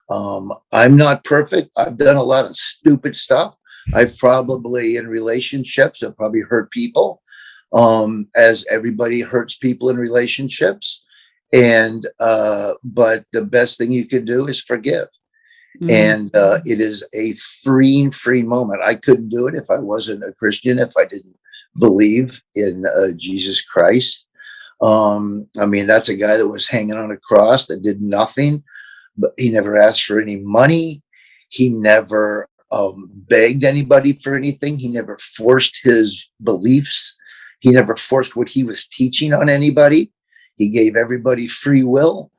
I'm not perfect. I've done a lot of stupid stuff. I've probably in relationships, I've probably hurt people, as everybody hurts people in relationships. And but the best thing you can do is forgive. And it is a free moment. I couldn't do it if I wasn't a Christian, if I didn't believe in Jesus Christ. I mean, that's a guy that was hanging on a cross that did nothing, but he never asked for any money. He never begged anybody for anything. He never forced his beliefs. He never forced what he was teaching on anybody. He gave everybody free will,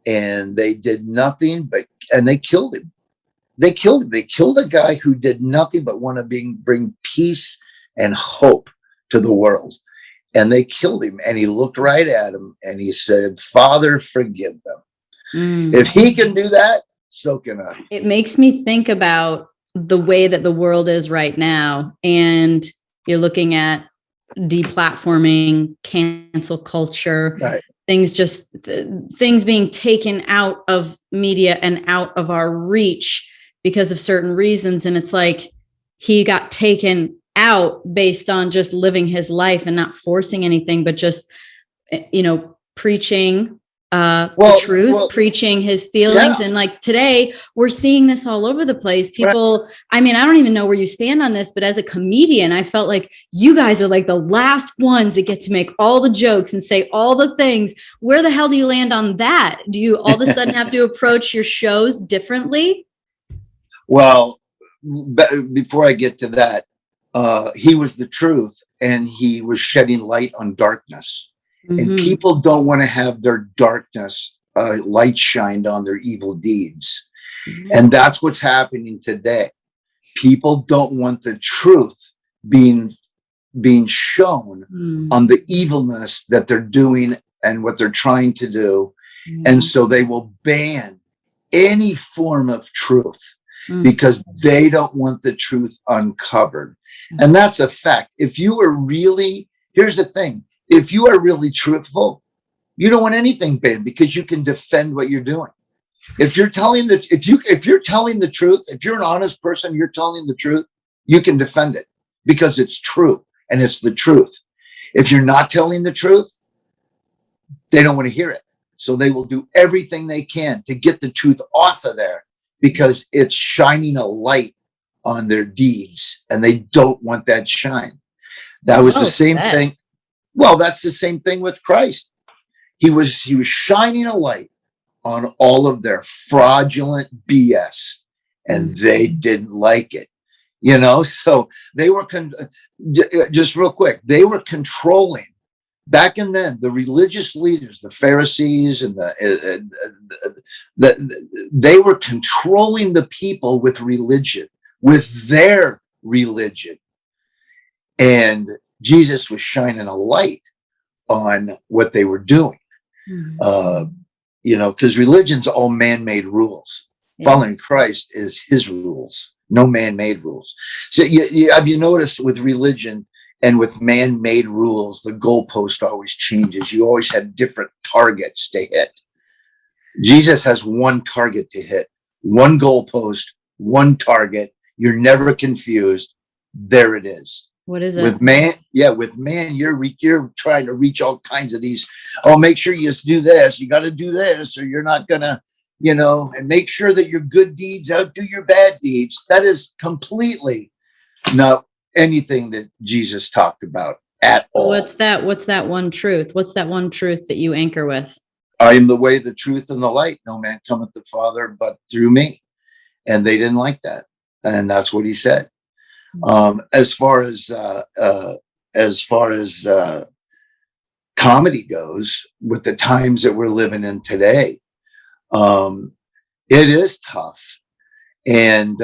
and they did nothing and they killed him. They killed a guy who did nothing but want to bring peace and hope to the world. And they killed him, and he looked right at him and he said, Father, forgive them. If he can do that, so can I. It makes me think about the way that the world is right now. And you're looking at deplatforming, cancel culture, right. Things being taken out of media and out of our reach because of certain reasons. And it's like he got taken out based on just living his life and not forcing anything, but just, preaching the truth, preaching his feelings. Yeah. And like today we're seeing this all over the place. People, right. I mean, I don't even know where you stand on this, but as a comedian, I felt like you guys are like the last ones that get to make all the jokes and say all the things. Where the hell do you land on that? Do you all of a sudden have to approach your shows differently? Well, before I get to that, he was the truth, and he was shedding light on darkness. And people don't want to have their darkness light shined on their evil deeds. And that's what's happening today. People don't want the truth being shown on the evilness that they're doing and what they're trying to do. And so they will ban any form of truth because they don't want the truth uncovered. And that's a fact. If you are really, here's the thing. If you are really truthful, you don't want anything banned because you can defend what you're doing. If you're telling if you're telling the truth, if you're an honest person, you're telling the truth, you can defend it because it's true and it's the truth. If you're not telling the truth, they don't want to hear it. So they will do everything they can to get the truth off of there because it's shining a light on their deeds and they don't want that shine. That was the same thing. Well, that's the same thing with Christ. He was shining a light on all of their fraudulent BS, and they didn't like it. So they were just real quick. They were controlling back and then the religious leaders, the Pharisees, and they were controlling the people with religion, with their religion, and Jesus was shining a light on what they were doing, because religion's all man-made rules. Yeah. Following Christ is his rules, no man-made rules. So have you noticed with religion and with man-made rules, the goalpost always changes. You always have different targets to hit. Jesus has one target to hit, one goalpost, one target. You're never confused. There it is. What is it? With man, you're trying to reach all kinds of these. Oh, make sure you do this. You got to do this, or you're not gonna, and make sure that your good deeds outdo your bad deeds. That is completely not anything that Jesus talked about at all. What's that one truth? What's that one truth that you anchor with? I am the way, the truth, and the light. No man cometh to the Father but through me. And they didn't like that, and that's what he said. As far as comedy goes, with the times that we're living in today, it is tough. And,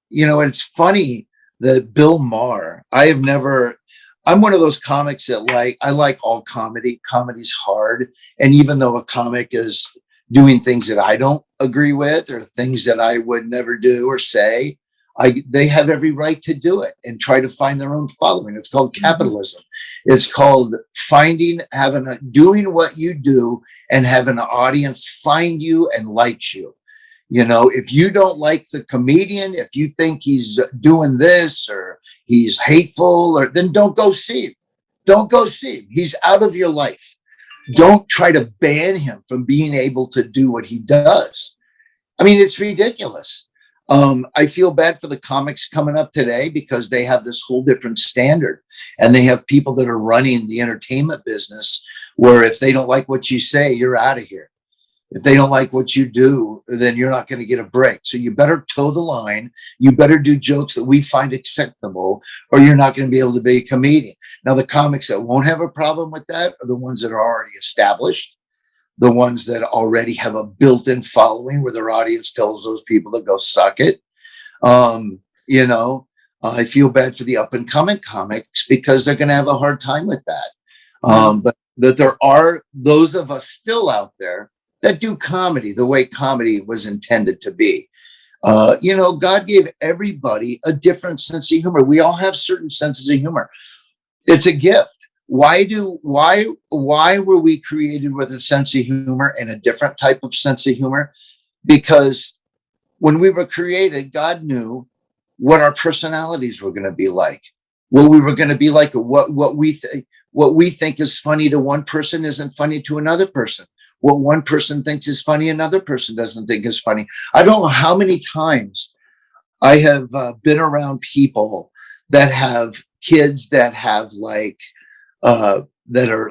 it's funny that Bill Maher, I'm one of those comics that I like all comedy. Comedy's hard. And even though a comic is doing things that I don't agree with or things that I would never do or say, they have every right to do it and try to find their own following. It's called capitalism. It's called doing what you do and having an audience find you and likes you. If you don't like the comedian, if you think he's doing this or he's hateful, then don't go see him. Don't go see him. He's out of your life. Don't try to ban him from being able to do what he does. I mean, it's ridiculous. I feel bad for the comics coming up today because they have this whole different standard, and they have people that are running the entertainment business where if they don't like what you say, you're out of here. If they don't like what you do, then you're not going to get a break. So you better toe the line. You better do jokes that we find acceptable, or you're not going to be able to be a comedian. Now, the comics that won't have a problem with that are the ones that are already established, the ones that already have a built-in following where their audience tells those people to go suck it. I feel bad for the up-and-coming comics because they're going to have a hard time with that. But that there are those of us still out there that do comedy the way comedy was intended to be. God gave everybody a different sense of humor. We all have certain senses of humor. It's a gift. Why were we created with a sense of humor and a different type of sense of humor? Because when we were created, God knew what our personalities were going to be like, what we were going to be like, what we think is funny to one person isn't funny to another person. What one person thinks is funny, another person doesn't think is funny. I don't know how many times I have been around people that have kids that have that are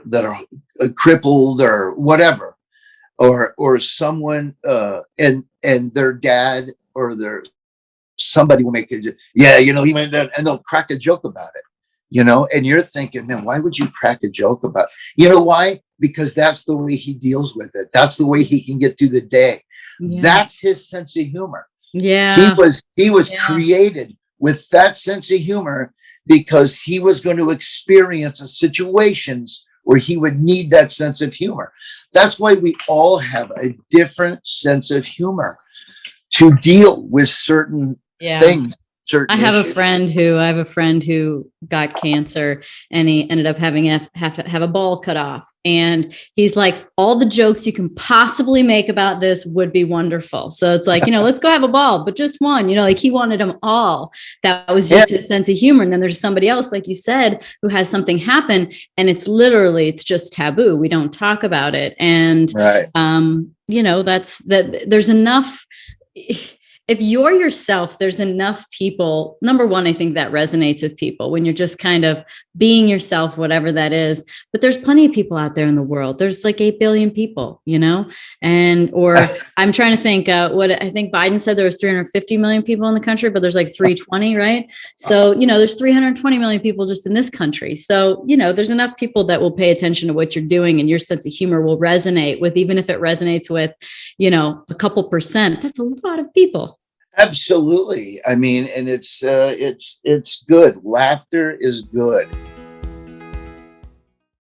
crippled or whatever, or someone and their dad or somebody will make he went there, and they'll crack a joke about it. And you're thinking, man, why would you crack a joke about it? Why? Because that's the way he deals with it. That's the way he can get through the day. Yeah. That's his sense of humor. Yeah. He was created with that sense of humor because he was going to experience situations where he would need that sense of humor. That's why we all have a different sense of humor to deal with certain things. I have a friend who got cancer, and he ended up having have a ball cut off. And he's like, all the jokes you can possibly make about this would be wonderful. So it's like, let's go have a ball, but just one, he wanted them all. That was just his sense of humor. And then there's somebody else, like you said, who has something happen, and it's just taboo. We don't talk about it. And, there's enough. If you're yourself, there's enough people. Number one, I think that resonates with people when you're just kind of being yourself, whatever that is. But there's plenty of people out there in the world. There's like 8 billion people, or I'm trying to think what I think Biden said there was 350 million people in the country, but there's like 320, right? So, there's 320 million people just in this country. So, there's enough people that will pay attention to what you're doing, and your sense of humor will resonate with, even if it resonates with, a couple percent. That's a lot of people. Absolutely. I mean, and it's good. Laughter is good.